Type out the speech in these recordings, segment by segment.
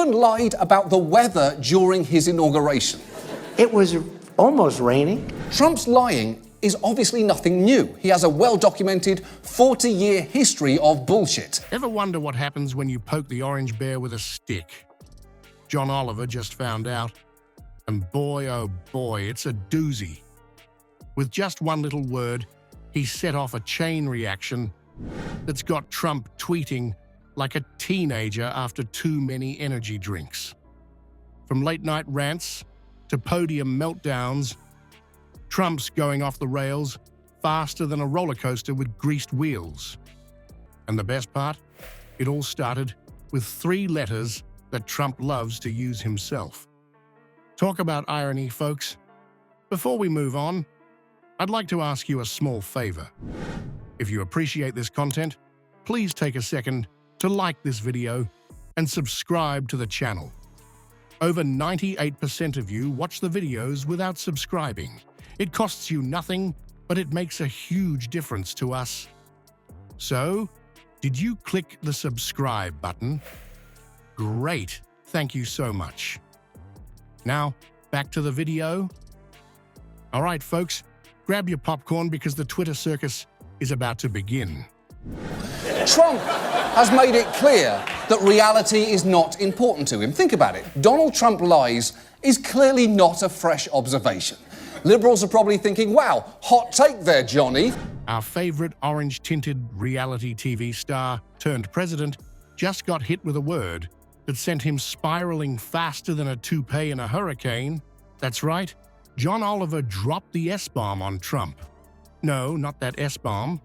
even lied about the weather during his inauguration. It was almost raining. Trump's lying is obviously nothing new. He has a well-documented 40-year history of bullshit. Ever wonder what happens when you poke the orange bear with a stick? John Oliver just found out. And boy, oh boy, it's a doozy. With just one little word, he set off a chain reaction that's got Trump tweeting like a teenager after too many energy drinks. From late-night rants to podium meltdowns, Trump's going off the rails faster than a roller coaster with greased wheels. And the best part? It all started with 3 letters that Trump loves to use himself. Talk about irony, folks. Before we move on, I'd like to ask you a small favor. If you appreciate this content, please take a second to like this video and subscribe to the channel. Over 98% of you watch the videos without subscribing. It costs you nothing, but it makes a huge difference to us. So, did you click the subscribe button? Great, thank you so much. Now, back to the video. All right, folks, grab your popcorn because the Twitter circus is about to begin. Trump has made it clear that reality is not important to him. Think about it. Donald Trump lies is clearly not a fresh observation. Liberals are probably thinking, wow, hot take there, Johnny. Our favorite orange-tinted reality TV star turned president just got hit with a word that sent him spiraling faster than a toupee in a hurricane. That's right, John Oliver dropped the S-bomb on Trump. No, not that S-bomb.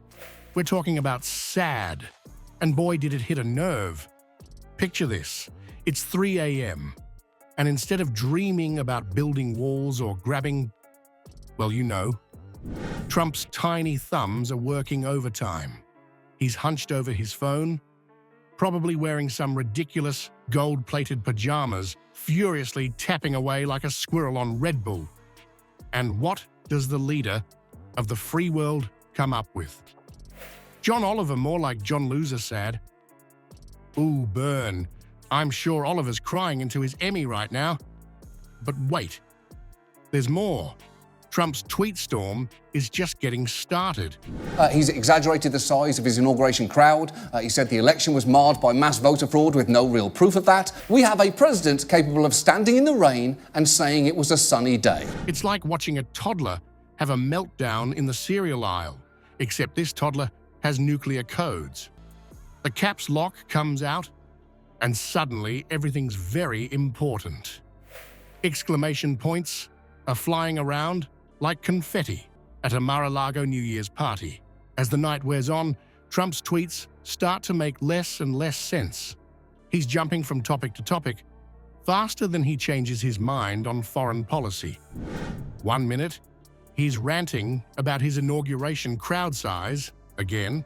We're talking about sad. And boy, did it hit a nerve. Picture this. It's 3 a.m. And instead of dreaming about building walls or grabbing, well, you know, Trump's tiny thumbs are working overtime. He's hunched over his phone, probably wearing some ridiculous gold-plated pajamas, furiously tapping away like a squirrel on Red Bull. And what does the leader of the free world come up with? John Oliver more like John Loser sad. Ooh, burn. I'm sure Oliver's crying into his Emmy right now. But wait, there's more. Trump's tweet storm is just getting started. He's exaggerated the size of his inauguration crowd. He said the election was marred by mass voter fraud with no real proof of that. We have a president capable of standing in the rain and saying it was a sunny day. It's like watching a toddler have a meltdown in the cereal aisle, except this toddler has nuclear codes. The caps lock comes out, and suddenly everything's very important. Exclamation points are flying around like confetti at a Mar-a-Lago New Year's party. As the night wears on, Trump's tweets start to make less and less sense. He's jumping from topic to topic faster than he changes his mind on foreign policy. 1 minute, he's ranting about his inauguration crowd size, again.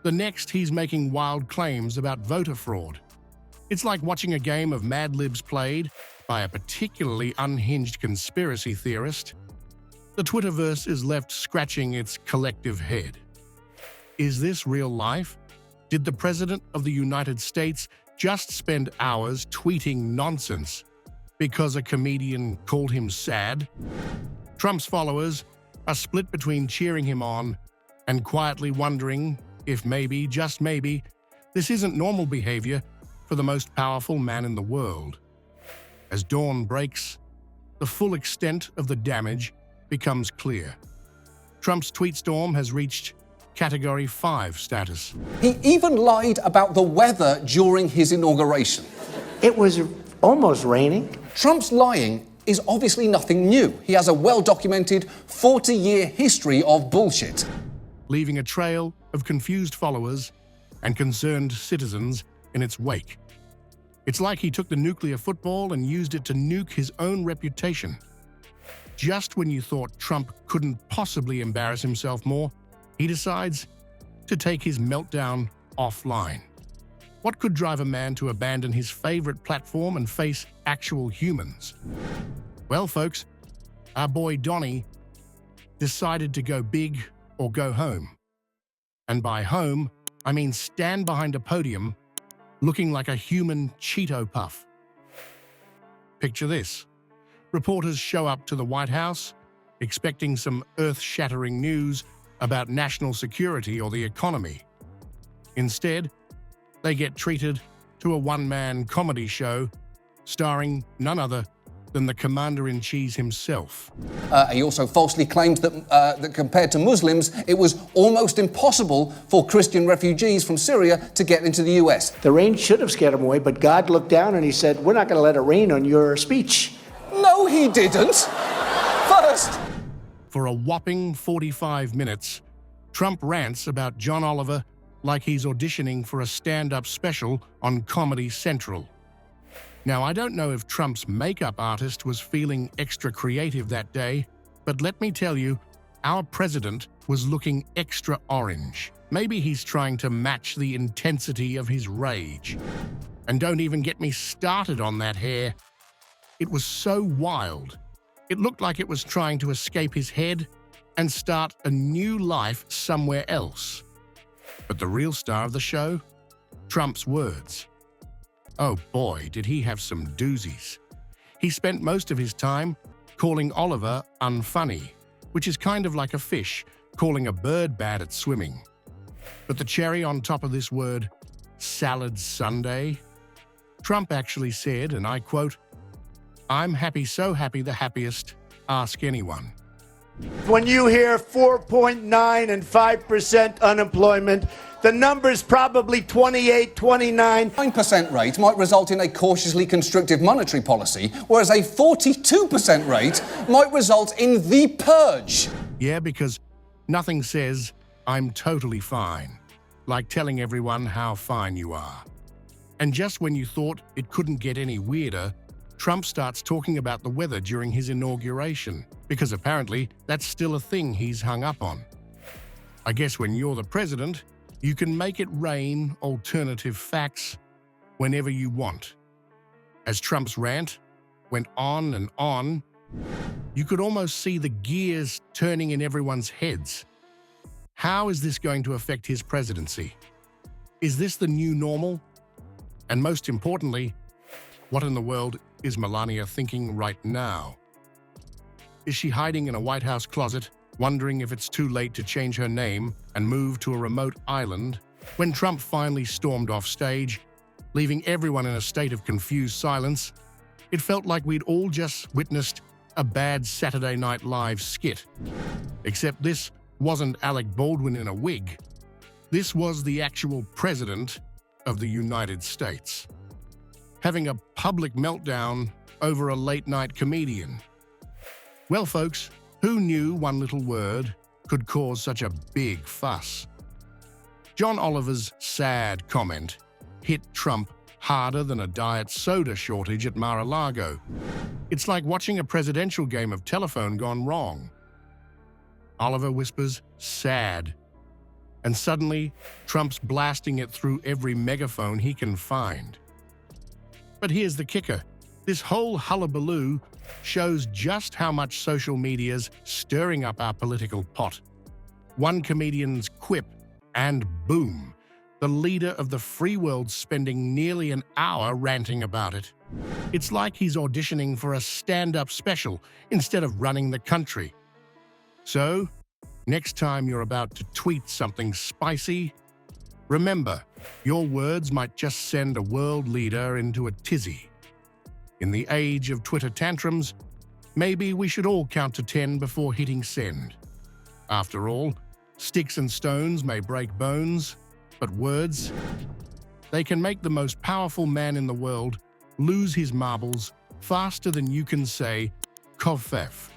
The next, he's making wild claims about voter fraud. It's like watching a game of Mad Libs played by a particularly unhinged conspiracy theorist. The Twitterverse is left scratching its collective head. Is this real life? Did the President of the United States just spend hours tweeting nonsense because a comedian called him sad? Trump's followers are split between cheering him on and quietly wondering if maybe, just maybe, this isn't normal behavior for the most powerful man in the world. As dawn breaks, the full extent of the damage becomes clear. Trump's tweet storm has reached Category 5 status. He even lied about the weather during his inauguration. It was almost raining. Trump's lying is obviously nothing new. He has a well-documented 40-year history of bullshit. Leaving a trail of confused followers and concerned citizens in its wake. It's like he took the nuclear football and used it to nuke his own reputation. Just when you thought Trump couldn't possibly embarrass himself more, he decides to take his meltdown offline. What could drive a man to abandon his favorite platform and face actual humans? Well, folks, our boy Donnie decided to go big or go home. And by home, I mean stand behind a podium looking like a human Cheeto puff. Picture this. Reporters show up to the White House expecting some earth-shattering news about national security or the economy. Instead, they get treated to a one-man comedy show starring none other than the Commander-in-Chief himself. He also falsely claimed that compared to Muslims, it was almost impossible for Christian refugees from Syria to get into the US. The rain should have scared him away, but God looked down and he said, "We're not going to let it rain on your speech." No, he didn't. First. For a whopping 45 minutes, Trump rants about John Oliver like he's auditioning for a stand-up special on Comedy Central. Now, I don't know if Trump's makeup artist was feeling extra creative that day, but let me tell you, our president was looking extra orange. Maybe he's trying to match the intensity of his rage. And don't even get me started on that hair. It was so wild. It looked like it was trying to escape his head and start a new life somewhere else. But the real star of the show? Trump's words. Oh boy, did he have some doozies. He spent most of his time calling Oliver unfunny, which is kind of like a fish calling a bird bad at swimming. But the cherry on top of this word, salad Sunday, Trump actually said, and I quote, "I'm happy, so happy, the happiest, ask anyone." When you hear 4.9 and 5% unemployment, the number's probably 28, 29. 9% rate might result in a cautiously constrictive monetary policy, whereas a 42% rate might result in the purge. Yeah, because nothing says, "I'm totally fine," like telling everyone how fine you are. And just when you thought it couldn't get any weirder, Trump starts talking about the weather during his inauguration, because apparently that's still a thing he's hung up on. I guess when you're the president, you can make it rain alternative facts whenever you want. As Trump's rant went on and on, you could almost see the gears turning in everyone's heads. How is this going to affect his presidency? Is this the new normal? And most importantly, what in the world is Melania thinking right now? Is she hiding in a White House closet, wondering if it's too late to change her name and move to a remote island? When Trump finally stormed off stage, leaving everyone in a state of confused silence, it felt like we'd all just witnessed a bad Saturday Night Live skit. Except this wasn't Alec Baldwin in a wig. This was the actual president of the United States, having a public meltdown over a late-night comedian. Well, folks, who knew one little word could cause such a big fuss? John Oliver's sad comment hit Trump harder than a diet soda shortage at Mar-a-Lago. It's like watching a presidential game of telephone gone wrong. Oliver whispers, "sad." And suddenly, Trump's blasting it through every megaphone he can find. But here's the kicker. This whole hullabaloo shows just how much social media's stirring up our political pot. One comedian's quip, and boom, the leader of the free world spending nearly an hour ranting about it. It's like he's auditioning for a stand-up special instead of running the country. So, next time you're about to tweet something spicy, remember, your words might just send a world leader into a tizzy. In the age of Twitter tantrums, maybe we should all count to 10 before hitting send. After all, sticks and stones may break bones, but words, they can make the most powerful man in the world lose his marbles faster than you can say, "Kofef."